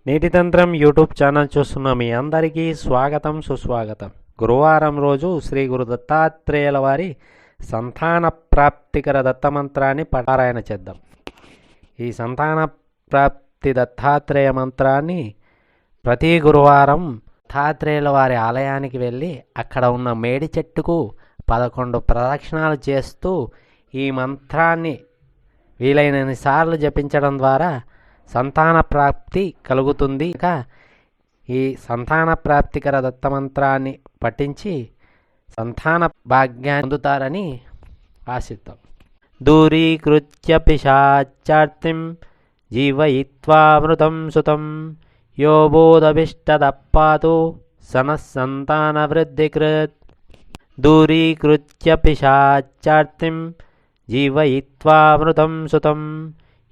నీటి తంత్రం YouTube channel చూస్తున్న మీ అందరికీ స్వాగతం సుస్వాగతం. గురువారం రోజు శ్రీ గురు దత్తాత్రేయుల వారి సంతాన ప్రాప్తికర దత్తమంత్రాన్ని పారాయణ చేద్దాం. ఈ సంతాన ప్రాప్తి దత్తాత్రేయ మంత్రాన్ని ప్రతి గురువారం దత్తాత్రేయుల వారి ఆలయానికి వెళ్ళి అక్కడ ఉన్న మేడి చెట్టుకు 11 ప్రదక్షిణాలు చేస్తూ ఈ మంత్రాన్ని వీలైనన్ని సార్లు జపించడం ద్వారా సంతాన ప్రాప్తి కలుగుతుంది. ఈ సంతాన ప్రాప్తికర దత్తమంత్రాన్ని పఠించి సంతాన భాగ్యాన్ని పొందుతారని ఆశిద్దాం. దూరీకృత్య పిశాచార్తిం జీవయిత్వామృతం సుతం యో బోధభిష్టదప్పాతు సనఃసంతాన వృద్ధికృత్. దూరీకృత్య పిశాచార్తిం జీవయిత్వామృతం సుతం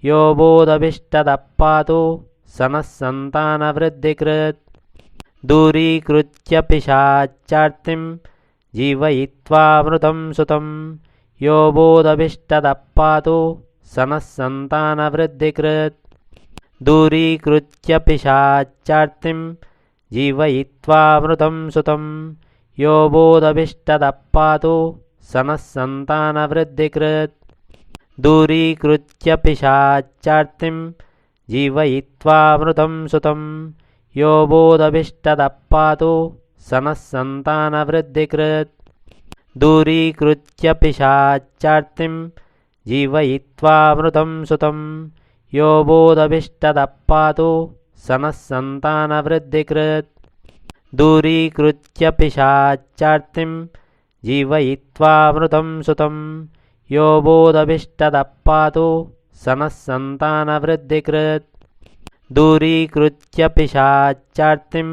యో బోధభిష్టదప్పాతు సనఃసంతాన వృద్ధికృత్. దూరీకృత్య పిశాచార్తిం జీవయిత్వామృతం సుతం యో బోధభిష్టదప్పాతు సనఃసంతాన వృద్ధికృత్. దూరీకృత్య పిశాచార్తిం జీవయిత్వామృతం సుతం యో బోధభిష్టదప్పాతు సనఃసంతాన వృద్ధికృత్. దూరీకృత్య పిశాచార్తిం జీవయిత్వామృతం సుతం యో బోధభిష్టదప్పాతు సనఃసంతాన వృద్ధికృత్. దూరీకృత్య పిశాచార్తిం జీవయిత్వామృతం సుతం యో బోధభిష్టదప్పాతు సనఃసంతాన వృద్ధికృత్. దూరీకృత్య పిశాచార్తిం జీవయిత్వామృతం సుతం యో బోధభిష్టదప్పాతు సనఃసంతాన వృద్ధికృత్. దూరీకృత్య పిశాచార్తిం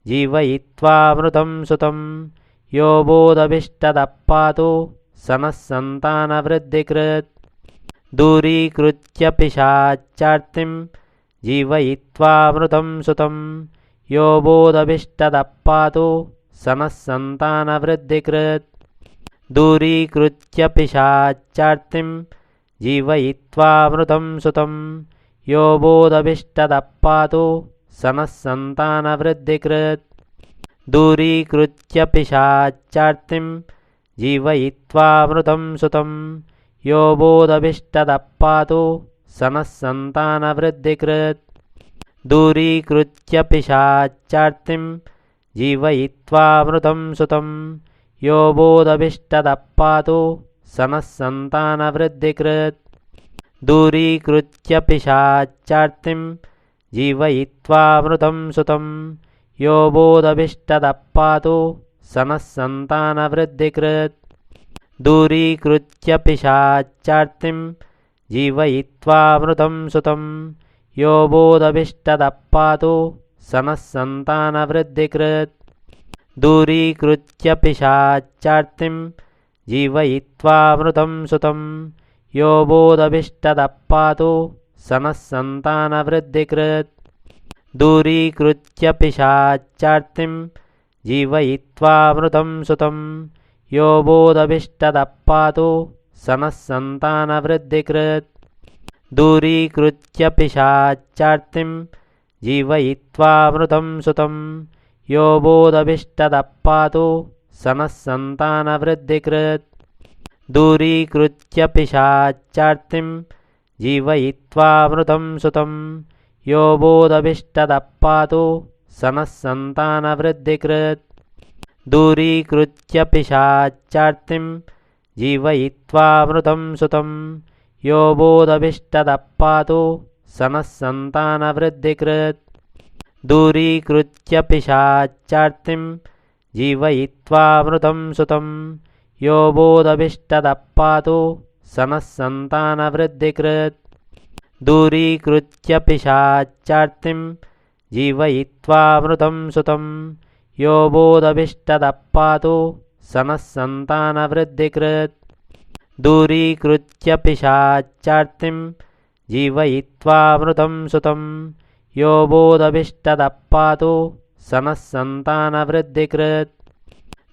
జీవయిత్వామృతం సుతం యో బోధభిష్టదప్పాతు సనఃసంతాన వృద్ధికృత్. దూరీకృత్య పిశాచార్తిం జీవయిత్వామృతం సుతం యో బోధభిష్టదప్పాతు సనఃసంతాన వృద్ధికృత్. దూరీకృత్య పిశాచార్తిం జీవయిత్వామృతం సుతం యో బోధభిష్టదప్పాతు సనఃసంతాన వృద్ధికృత్. దూరీకృత్య పిశాచార్తిం జీవయిత్వామృతం సుతం యో బోధభిష్టదప్పాతు సనఃసంతాన వృద్ధికృత్. దూరీకృత్య పిశాచార్తిం జీవయిత్వామృతం సుతం యో బోధభిష్టదప్పాతు సనఃసంతాన వృద్ధికృత్. దూరీకృత్య పిశాచార్తిం జీవయిత్వామృతం సుతం యో బోధభిష్టదప్పాతు సనఃసంతాన వృద్ధికృత్. దూరీకృత్య పిశాచార్తిం జీవయిత్వామృతం సుతం యో బోధభిష్టదప్పాతు సనఃసంతాన వృద్ధికృత్. దూరీకృత్య పిశాచార్తిం జీవయిత్వామృతం సుతం యో బోధభిష్టదప్పాతు సనఃసంతాన వృద్ధికృత్. దూరీకృత్య పిశాచార్తిం జీవయిత్వామృతం సుతం యో బోధభిష్టదప్పాతు సనఃసంతాన వృద్ధికృత్. దూరీకృత్య పిశాచార్తిం జీవయిత్వామృతం సుతం యో బోధభిష్టదప్పాతు సనఃసంతాన వృద్ధికృత్. దూరీకృత్య పిశాచార్తిం జీవయిత్వామృతం సుతం యో బోధభిష్టదప్పాతు సనఃసంతాన వృద్ధికృత్. దూరీకృత్య పిశాచార్తిం జీవయిత్వామృతం సుతం యో బోధభిష్టదప్పాతు సనఃసంతాన వృద్ధికృత్. దూరీకృత్య పిశాచార్తిం జీవయిత్వామృతం సుతం యో బోధభిష్టదప్పాతు సనఃసంతాన వృద్ధికృత్. దూరీకృత్య పిశాచార్తిం జీవయిత్వామృతం సుతం యో బోధభిష్టదప్పాతు సనఃసంతాన వృద్ధికృత్. దూరీకృత్య పిశాచార్తిం జీవయిత్వామృతం సుతం యో బోధభిష్టదప్పాతు సనఃసంతాన వృద్ధికృత్.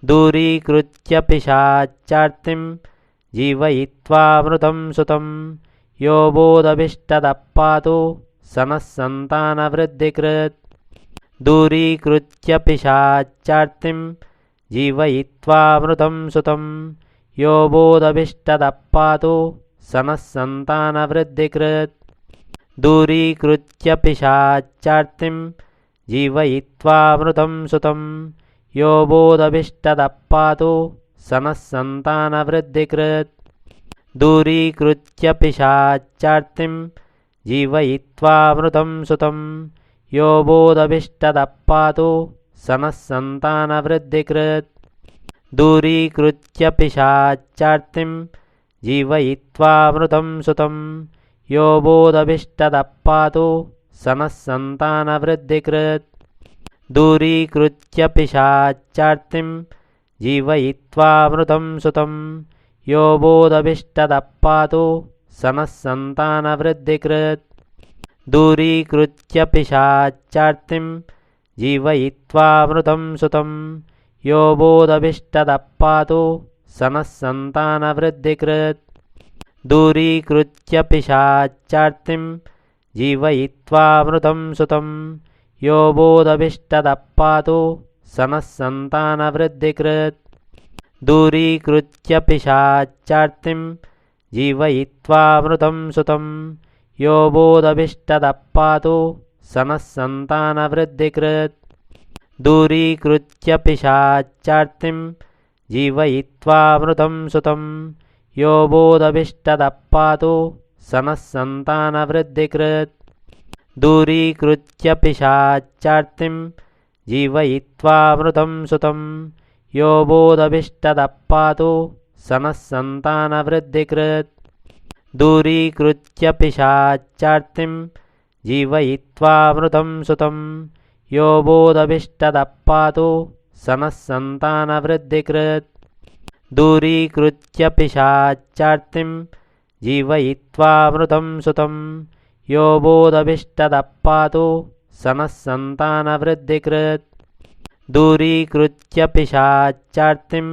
దూరీకృత్య పిశాచార్తిం జీవయిత్వామృతం సుతం यो बोधभिष्टदप्पातु सनः सन्तानवृद्धिकृत् दूरीकृत्य पिशाचार्तिं जीवयित्वामृतं सुतं यो बोधभीष्टदः पातु सनः सन्तानवृद्धिकृत् दूरीकृत्य पिशाचार्तिं जीवयित्वामृतं सुतं यो बोधभीष्टदः पातु सनः सन्तानवृद्धिकृत् दूरीकृत्य पिशाचार्तिं जीवयित्वामृतं सुतं यो बोधभीष्टदः पातु सनः सन्तानवृद्धिकृत् दूरीकृत्य पिशाचार्तिं जीवयित्वामृतं सुतं यो बोधभीष्टदः पातु सनः सन्तानवृद्धिकृत् दूरीकृत्य पिशाचार्तिं जीवयित्वामृतं सुतं यो बोधभीष्टदः पातु सनः सन्तानवृद्धिकृत् दूरीकृत्य पिशाचार्तिं जीवयित्वामृतं सुतं यो बोधभीष्टदः पातु सनः सन्तानवृद्धिकृत् दूरीकृत्य पिशाचार्तिं जीवयित्वामृतं सुतं यो बोधभीष्टदः पातु सनः सन्तानवृद्धिकृत् दूरीकृत्य पिशाचार्तिं जीवयित्वामृतं सुतं यो बोधभीष्टदः पातु सनः सन्तानवृद्धिकृत् दूरीकृत्य पिशाचार्तिं जीवयित्वामृतं सुतं यो बोधभीष्टदः पातु सनः सन्तानवृद्धिकृत् दूरीकृत्य पिशाचार्तिं जीवयित्वामृतं सुतं यो बोधभीष्टदः पातु सनः सन्तानवृद्धिकृत् दूरीकृत्य पिशाचार्तिं जीवयित्वामृतं सुतं यो बोधभीष्टदः पातु सनः सन्तानवृद्धिकृत् दूरीकृत्य पिशाचार्तिं जीवयित्वामृतं सुतं यो बोधभीष्टदः पातु सनः सन्तानवृद्धिकृत् दूरीकृत्य पिशाचार्तिं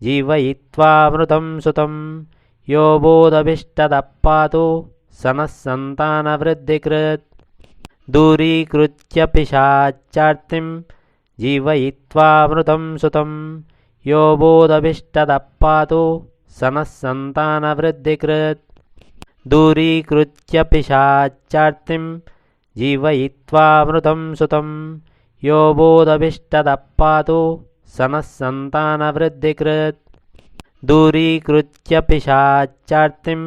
जीवयित्वामृतं सुतं यो बोधभीष्टदः पातु सनः सन्तानवृद्धिकृत् दूरीकृत्य पिशाचार्तिं जीवयित्वामृतं सुतं यो बोधभीष्टदः पातु सनः सन्तानवृद्धिकृत् दूरीकृत्य पिशाचार्तिं जीवयित्वामृतं सुतं यो बोधभीष्टदः पातु सनः सन्तानवृद्धिकृत् दूरीकृत्य पिशाचार्तिं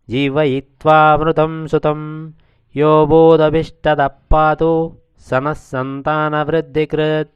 जीवयित्वामृतं सुतं यो बोधभीष्टदः पातु सनः सन्तानवृद्धिकृत्